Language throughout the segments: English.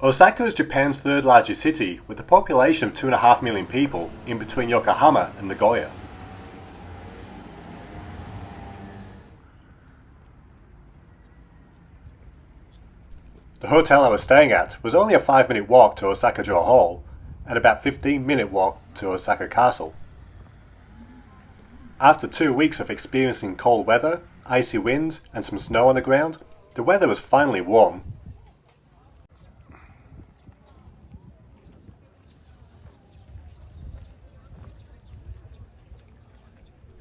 Osaka is Japan's third largest city, with a population of 2.5 million people in between Yokohama and Nagoya. The hotel I was staying at was only a 5-minute walk to Osaka-jo Hall and about 15-minute walk to Osaka Castle. After 2 weeks of experiencing cold weather, icy winds and some snow on the ground, the weather was finally warm.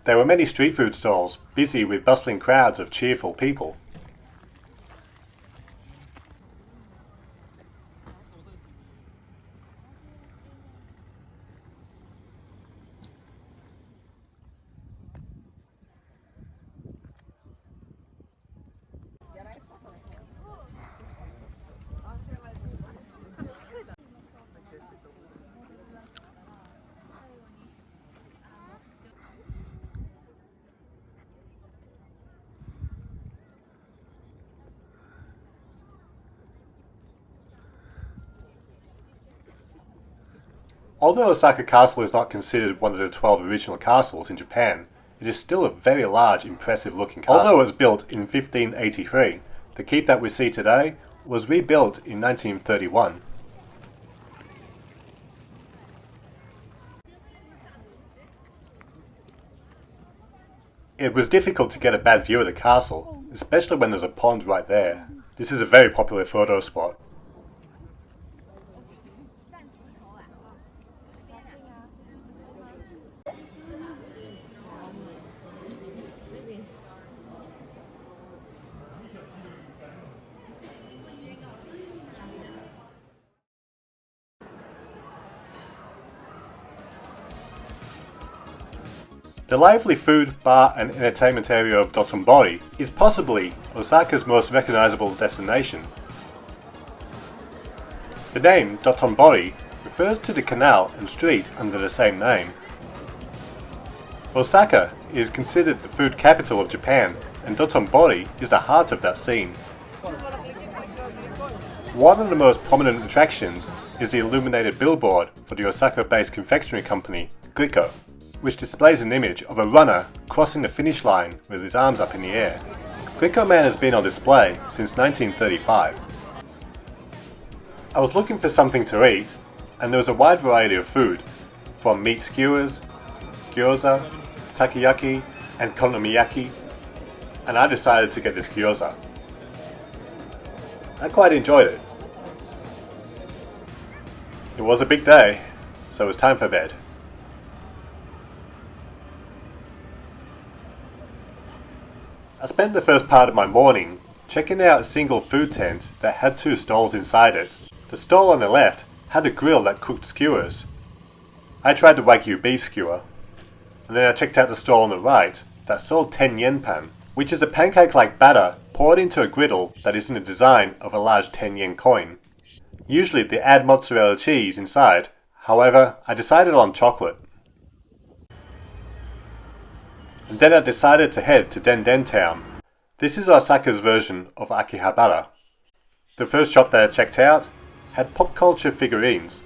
There were many street food stalls, busy with bustling crowds of cheerful people. Although Osaka Castle is not considered one of the 12 original castles in Japan, it is still a very large, impressive looking castle. Although it was built in 1583, the keep that we see today was rebuilt in 1931. It was difficult to get a bad view of the castle, especially when there's a pond right there. This is a very popular photo spot. The lively food, bar and entertainment area of Dotonbori is possibly Osaka's most recognizable destination. The name Dotonbori refers to the canal and street under the same name. Osaka is considered the food capital of Japan, and Dotonbori is the heart of that scene. One of the most prominent attractions is the illuminated billboard for the Osaka-based confectionery company, Glico, which displays an image of a runner crossing the finish line with his arms up in the air. Glicoman has been on display since 1935. I was looking for something to eat, and there was a wide variety of food, from meat skewers, gyoza, takoyaki, and konomiyaki, and I decided to get this gyoza. I quite enjoyed it. It was a big day, so it was time for bed. I spent the first part of my morning checking out a single food tent that had 2 stalls inside it. The stall on the left had a grill that cooked skewers. I tried the Wagyu beef skewer, and then I checked out the stall on the right that sold ten-yen-pan, which is a pancake-like batter poured into a griddle that is in the design of a large 10-yen coin. Usually they add mozzarella cheese inside, however I decided on chocolate. And then I decided to head to Denden Town. This is Osaka's version of Akihabara. The first shop that I checked out had pop culture figurines.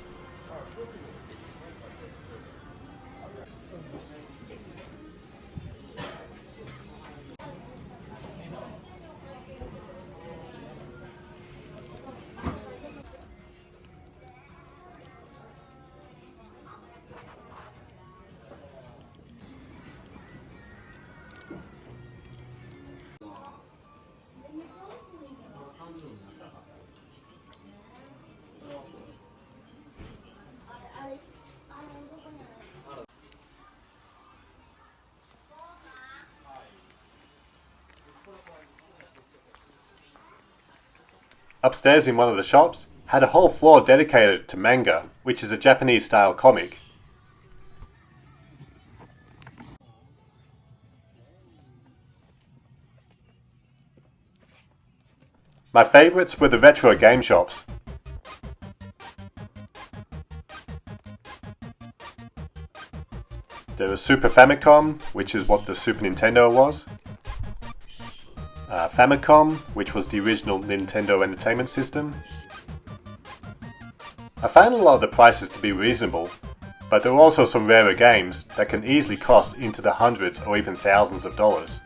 Upstairs in one of the shops had a whole floor dedicated to manga, which is a Japanese-style comic. My favourites were the retro game shops. There was Super Famicom, which is what the Super Nintendo was. Famicom, which was the original Nintendo Entertainment System. I found a lot of the prices to be reasonable, but there are also some rarer games that can easily cost into the hundreds or even thousands of dollars.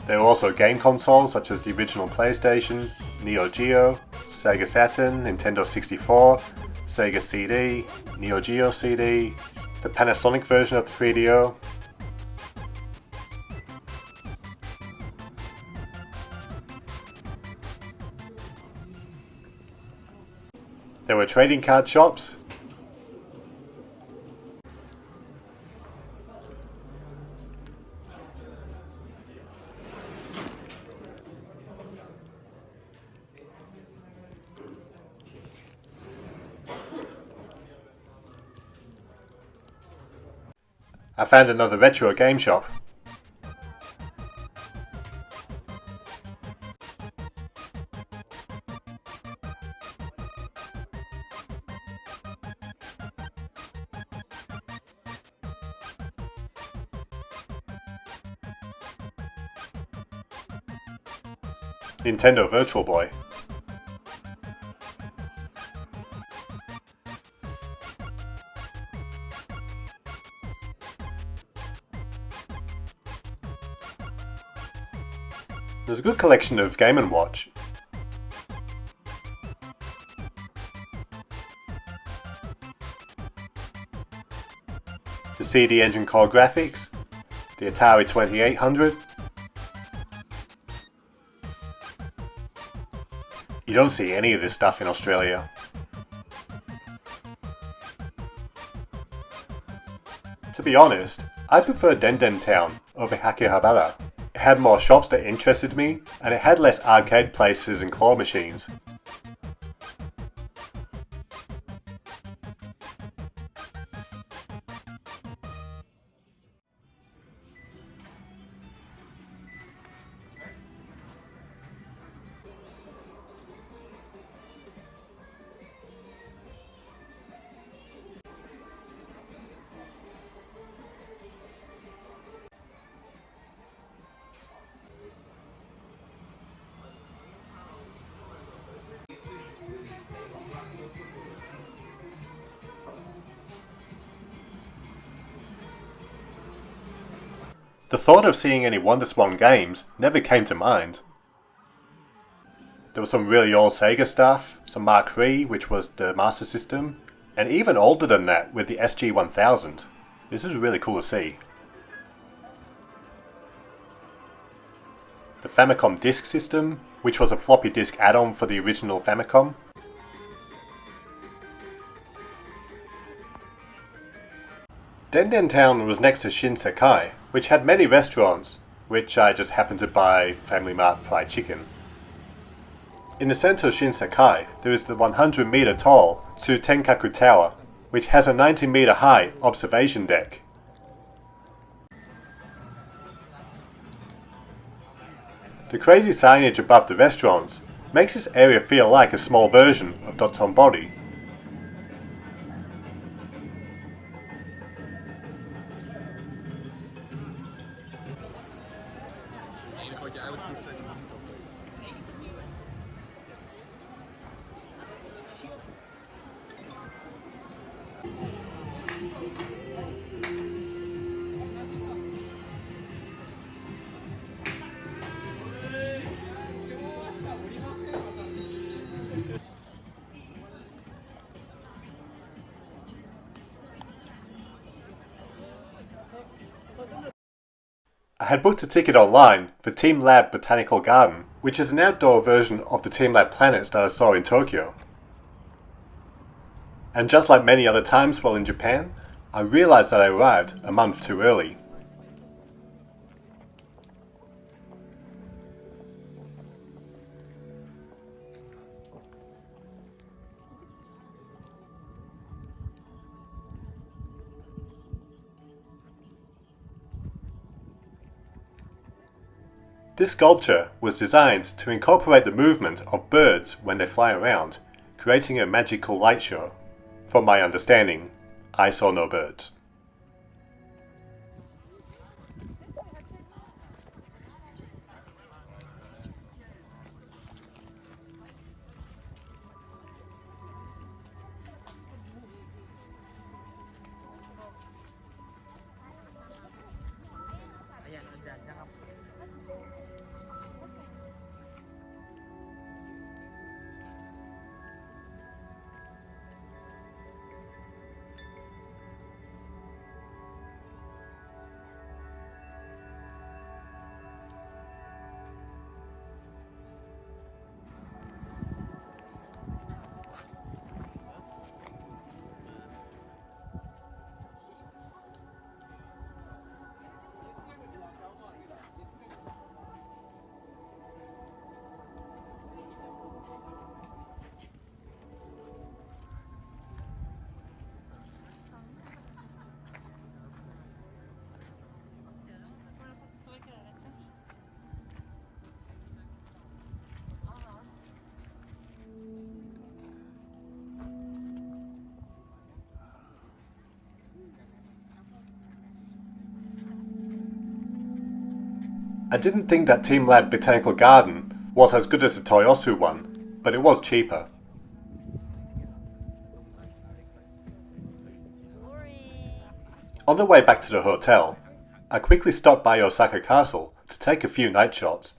There are also game consoles such as the original PlayStation, Neo Geo, Sega Saturn, Nintendo 64, Sega CD, Neo Geo CD, the Panasonic version of the 3DO. There were trading card shops. I found another retro game shop. Nintendo Virtual Boy. There's a good collection of Game & Watch. The CD Engine Core graphics, the Atari 2800. You don't see any of this stuff in Australia. To be honest, I prefer Denden Town over Akihabara. It had more shops that interested me, and it had less arcade places and claw machines. The thought of seeing any WonderSwan games never came to mind. There was some really old Sega stuff, some Mark III, which was the Master System, and even older than that with the SG-1000. This is really cool to see. The Famicom Disk System, which was a floppy disk add-on for the original Famicom. Denden Town was next to Shinsekai, which had many restaurants, which I just happened to buy Family Mart fried chicken. In the center of Shinsekai, there is the 100-meter tall Tsutenkaku Tower, which has a 90-meter high observation deck. The crazy signage above the restaurants makes this area feel like a small version of Dotonbori. I had booked a ticket online for teamLab Botanical Garden, which is an outdoor version of the teamLab planets that I saw in Tokyo. And just like many other times while in Japan, I realized that I arrived a month too early. This sculpture was designed to incorporate the movement of birds when they fly around, creating a magical light show. From my understanding, I saw no birds. I didn't think that teamLab Botanical Garden was as good as the Toyosu one, but it was cheaper. On the way back to the hotel, I quickly stopped by Osaka Castle to take a few night shots.